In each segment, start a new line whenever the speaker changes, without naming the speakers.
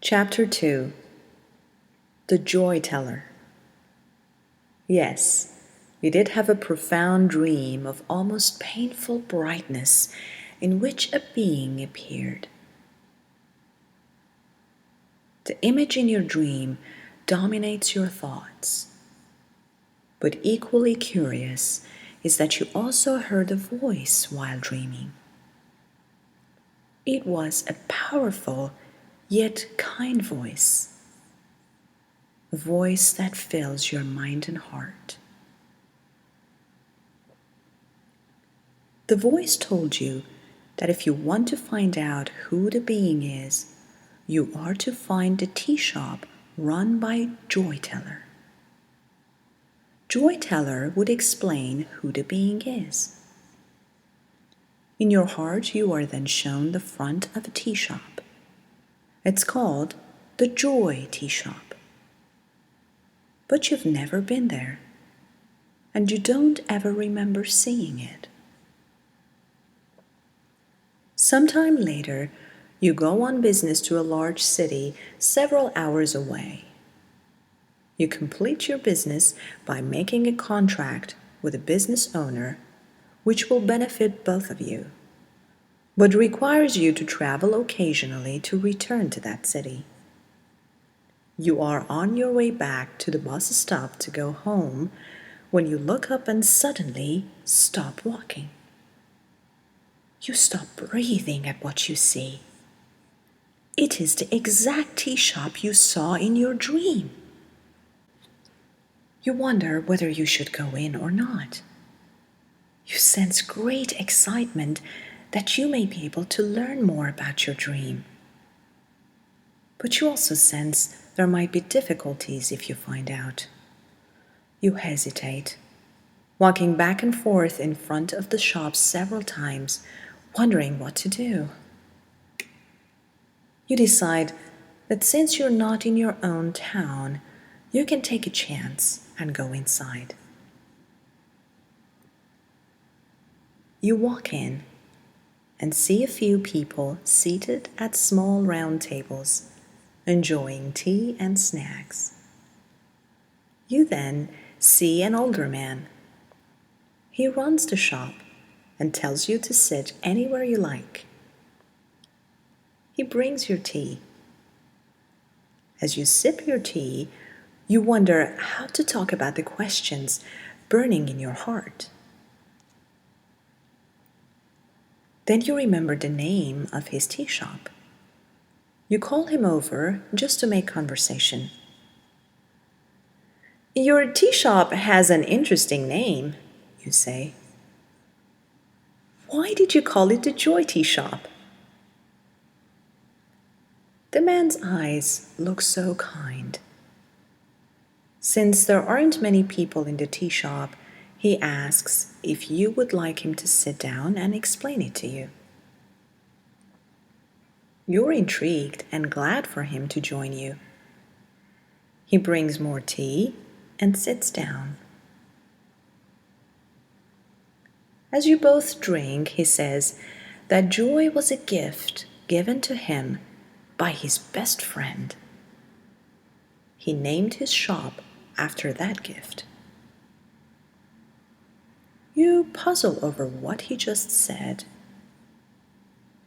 Chapter 2. The Joy Teller. Yes, you did have a profound dream of almost painful brightness in which a being appeared. The image in your dream dominates your thoughts. But equally curious is that you also heard a voice while dreaming. It was a powerful yet kind voice, a voice that fills your mind and heart. The voice told you that if you want to find out who the being is, you are to find the tea shop run by Joy Teller. Joy Teller would explain who the being is. In your heart, you are then shown the front of a tea shop. It's called the Joy Tea Shop. But you've never been there, and you don't ever remember seeing it. Sometime later, you go on business to a large city several hours away. You complete your business by making a contract with a business owner, which will benefit both of you, but requires you to travel occasionally to return to that city. You are on your way back to the bus stop to go home when you look up and suddenly stop walking. You stop breathing at what you see. It is the exact tea shop you saw in your dream. You wonder whether you should go in or not. You sense great excitement that you may be able to learn more about your dream. But you also sense there might be difficulties if you find out. You hesitate, walking back and forth in front of the shop several times, wondering what to do. You decide that since you're not in your own town, you can take a chance and go inside. You walk in and see a few people seated at small round tables, enjoying tea and snacks. You then see an older man. He runs the shop and tells you to sit anywhere you like. He brings your tea. As you sip your tea, you wonder how to talk about the questions burning in your heart. Then you remember the name of his tea shop. You call him over just to make conversation. "Your tea shop has an interesting name," you say. "Why did you call it the Joy Tea Shop?" The man's eyes look so kind. Since there aren't many people in the tea shop, he asks if you would like him to sit down and explain it to you. You're intrigued and glad for him to join you. He brings more tea and sits down. As you both drink, he says that joy was a gift given to him by his best friend. He named his shop after that gift. You puzzle over what he just said.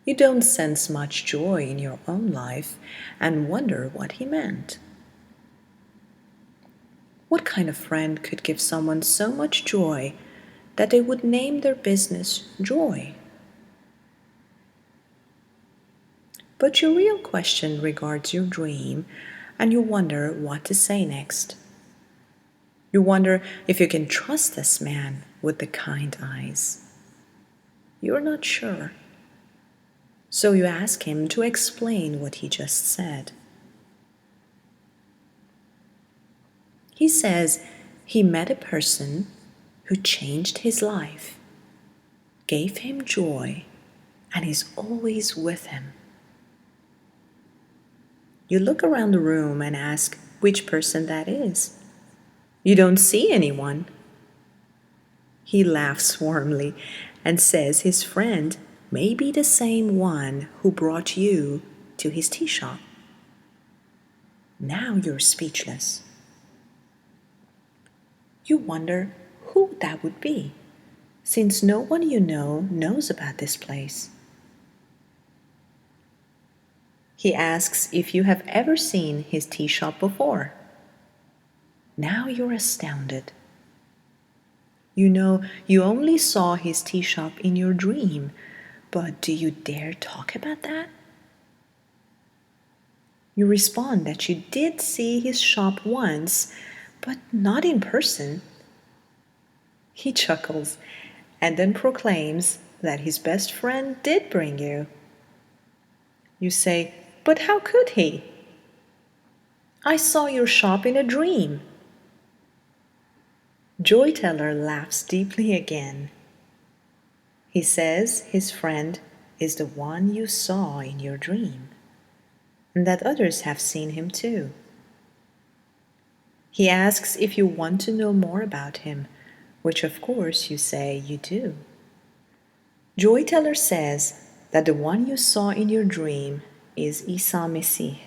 You don't sense much joy in your own life and wonder what he meant. What kind of friend could give someone so much joy that they would name their business Joy? But your real question regards your dream, and you wonder what to say next. You wonder if you can trust this man with the kind eyes. You're not sure. So you ask him to explain what he just said. He says he met a person who changed his life, gave him joy, and is always with him. You look around the room and ask which person that is. You don't see anyone. He laughs warmly and says his friend may be the same one who brought you to his tea shop. Now you're speechless. You wonder who that would be, since no one you know knows about this place. He asks if you have ever seen his tea shop before. Now you're astounded. You know you only saw his tea shop in your dream, but do you dare talk about that? You respond that you did see his shop once, but not in person. He chuckles and then proclaims that his best friend did bring you. You say, "But how could he? I saw your shop in a dream." Joy Teller laughs deeply again. He says his friend is the one you saw in your dream, and that others have seen him too. He asks if you want to know more about him, which of course you say you do. Joy Teller says that the one you saw in your dream is Isa Mesih.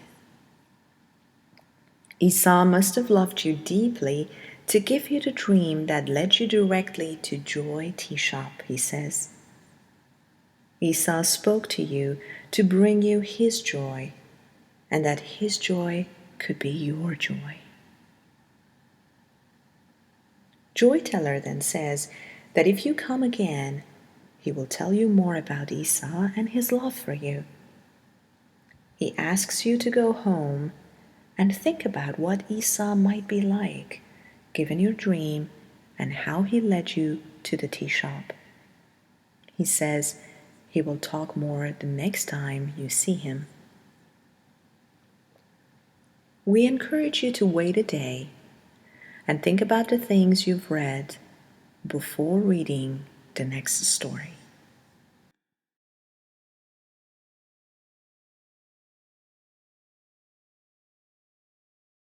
Isa must have loved you deeply to give you the dream that led you directly to Joy Tea Shop, he says. Isa spoke to you to bring you his joy, and that his joy could be your joy. Joy Teller then says that if you come again, he will tell you more about Isa and his love for you. He asks you to go home and think about what Isa might be like, given your dream and how he led you to the tea shop. He says he will talk more the next time you see him. We encourage you to wait a day and think about the things you've read before reading the next story.